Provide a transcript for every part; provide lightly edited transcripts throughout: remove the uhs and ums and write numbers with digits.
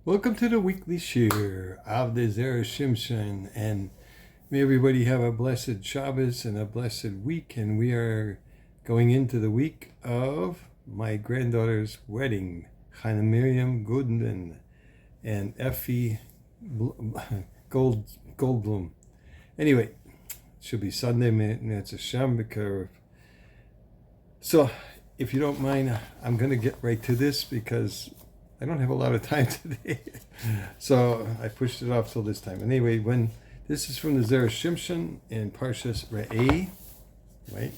Welcome to the weekly shir of the Zera Shimshon, and may everybody have a blessed Shabbos and a blessed week. And we are going into the week of my granddaughter's wedding, Chana Miriam Goodman and Effie Goldblum. Anyway, it should be Sunday, it's a Shem B'Karev. So, if you don't mind, I'm going to get right to this because I don't have a lot of time today. So I pushed it off till this time. Anyway, when this is from the Zera Shimshon in Parshas Re'eh, right?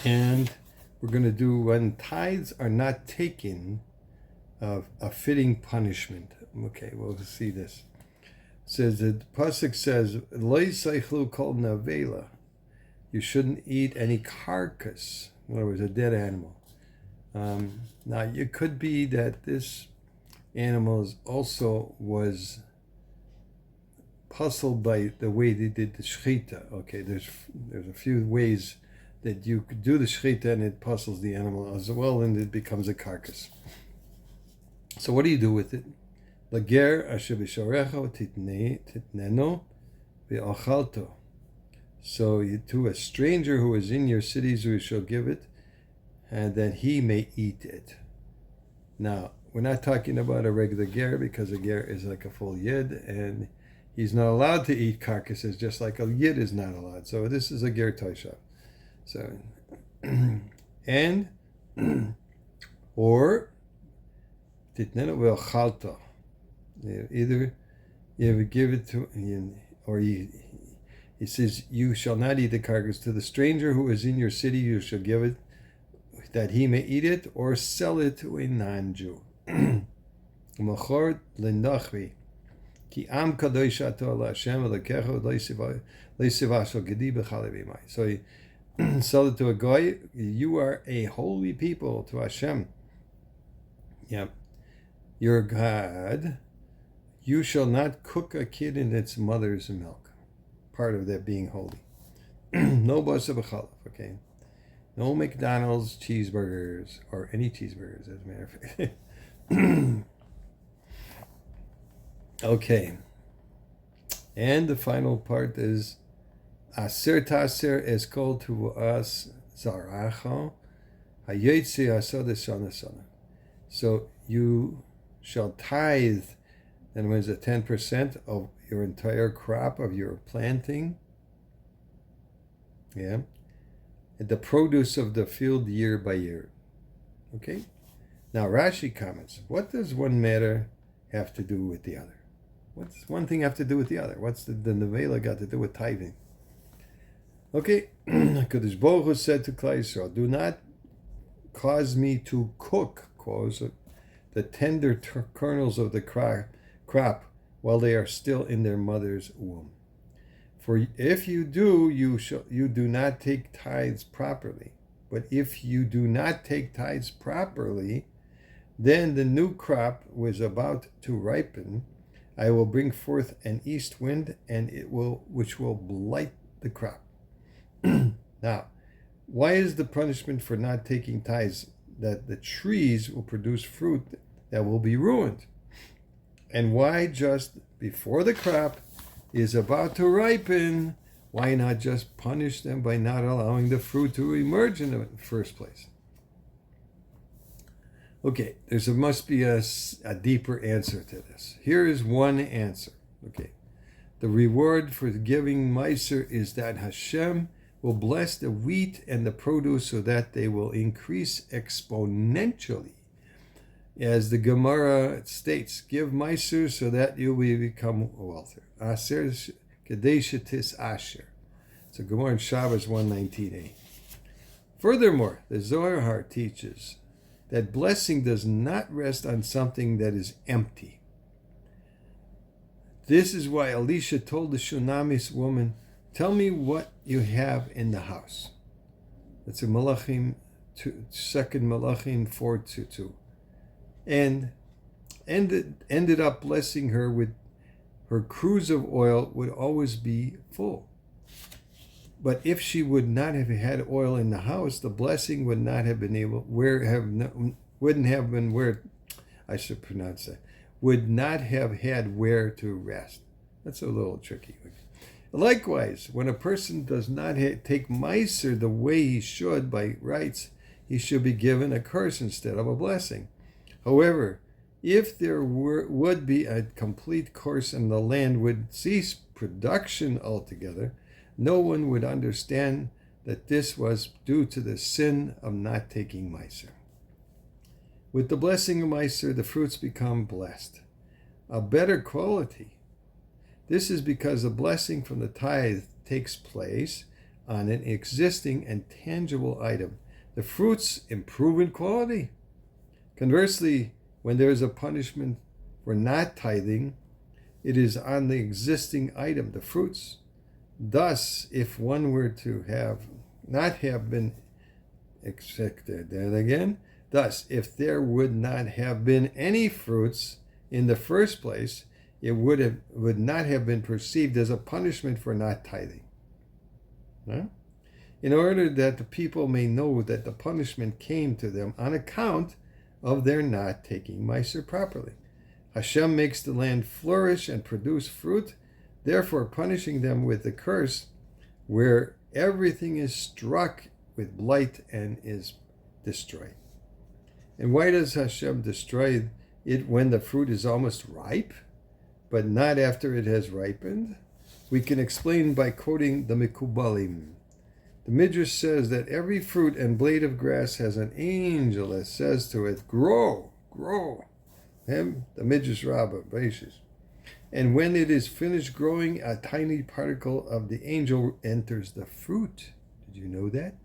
And we're going to do when tithes are not taken of a fitting punishment. Okay, we'll see this. It says that the pasuk says, "Lo yisaychlu kol navela." You shouldn't eat any carcass. In other words, a dead animal. Now, it could be that this animal also was puzzled by the way they did the shechita. Okay, there's a few ways that you could do the shechita and it puzzles the animal as well, and it becomes a carcass. So what do you do with it? Lager asher b'shorecha titneno ve'achalto. So to a stranger who is in your cities, you shall give it, and that he may eat it. Now, we're not talking about a regular ger, because a ger is like a full yid, and he's not allowed to eat carcasses, just like a yid is not allowed. So this is a ger toisha. So, and or titnenu ve'achalto. Either you give it to, or he says, you shall not eat the carcass. To the stranger who is in your city, you shall give it, that he may eat it, or sell it to a non-Jew. So you sell it to a guy. You are a holy people to Hashem. Yeah, your God. You shall not cook a kid in its mother's milk. Part of that being holy. No basa b'chalaf. Okay. No McDonald's cheeseburgers, or any cheeseburgers, as a matter of fact. Okay. And the final part is, Aser taser is called to us zaracha, hayotzi asod shana shana. So you shall tithe, and was it 10% of your entire crop of your planting? Yeah. The produce of the field year by year. Okay? Now Rashi comments, what does one matter have to do with the other? What's one thing have to do with the other? What's the nevela got to do with tithing? Okay, Kadosh Baruch Hu said to Klal Yisrael, do not cause me to cook, the tender kernels of the crop while they are still in their mother's womb. For if you do, you do not take tithes properly. But if you do not take tithes properly, then the new crop was about to ripen. I will bring forth an east wind, and which will blight the crop. Now, why is the punishment for not taking tithes that the trees will produce fruit that will be ruined? And why just before the crop is about to ripen, why not just punish them by not allowing the fruit to emerge in the first place? Okay, there must be a deeper answer to this. Here is one answer. Okay, the reward for giving Meiser is that Hashem will bless the wheat and the produce so that they will increase exponentially. As the Gemara states, give Meiser so that you will become wealthy. Aser Kadeshatis Asher. So Gemara in Shabbos 119a. Furthermore, the Zohar teaches that blessing does not rest on something that is empty. This is why Elisha told the Shunammite woman, tell me what you have in the house. That's in Malachim, 2 Malachim 4:2. And ended up blessing her with her cruse of oil would always be full. But if she would not have had oil in the house, the blessing would not have been able, wouldn't have been where, I should pronounce that, would not have had where to rest. That's a little tricky. Likewise, when a person does not take Meiser the way he should by rights, he should be given a curse instead of a blessing. However, if there would be a complete curse and the land would cease production altogether, no one would understand that this was due to the sin of not taking Meiser. With the blessing of Meiser, the fruits become blessed, a better quality. This is because the blessing from the tithe takes place on an existing and tangible item. The fruits improve in quality. Conversely, when there is a punishment for not tithing, it is on the existing item, the fruits. Thus, if one were to not have been expected, and again, thus, if there would not have been any fruits in the first place, it would not have been perceived as a punishment for not tithing. Huh? In order that the people may know that the punishment came to them on account of their not taking Meiser properly. Hashem makes the land flourish and produce fruit, therefore punishing them with the curse where everything is struck with blight and is destroyed. And why does Hashem destroy it when the fruit is almost ripe, but not after it has ripened? We can explain by quoting the Mikubalim. The Midrash says that every fruit and blade of grass has an angel that says to it, grow, grow. Him, the Midrash Rabbah, Beishis. And when it is finished growing, a tiny particle of the angel enters the fruit. Did you know that?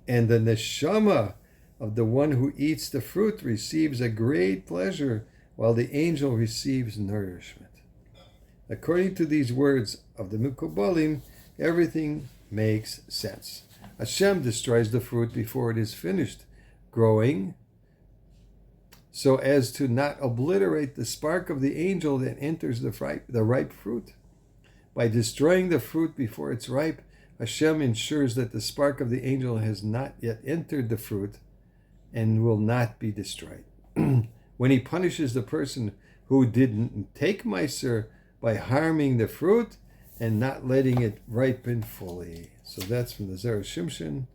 And the neshama of the one who eats the fruit receives a great pleasure, while the angel receives nourishment. According to these words of the Mikubalim, everything makes sense. Hashem destroys the fruit before it is finished growing, so as to not obliterate the spark of the angel that enters the ripe fruit. By destroying the fruit before it's ripe, Hashem ensures that the spark of the angel has not yet entered the fruit and will not be destroyed. When he punishes the person who didn't take Meiser by harming the fruit and not letting it ripen fully. So that's from the Zera Shimshon,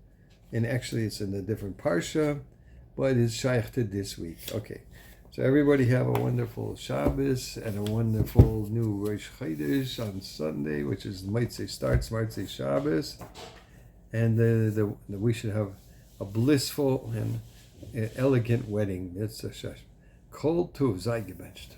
and actually it's in a different parsha, but it's shaykh to this week. Okay, so everybody have a wonderful Shabbos and a wonderful new Rosh Chodesh on Sunday, which is starts Motzei Shabbos, and we should have a blissful and elegant wedding. It's a Kol Tuv, sei gebencht.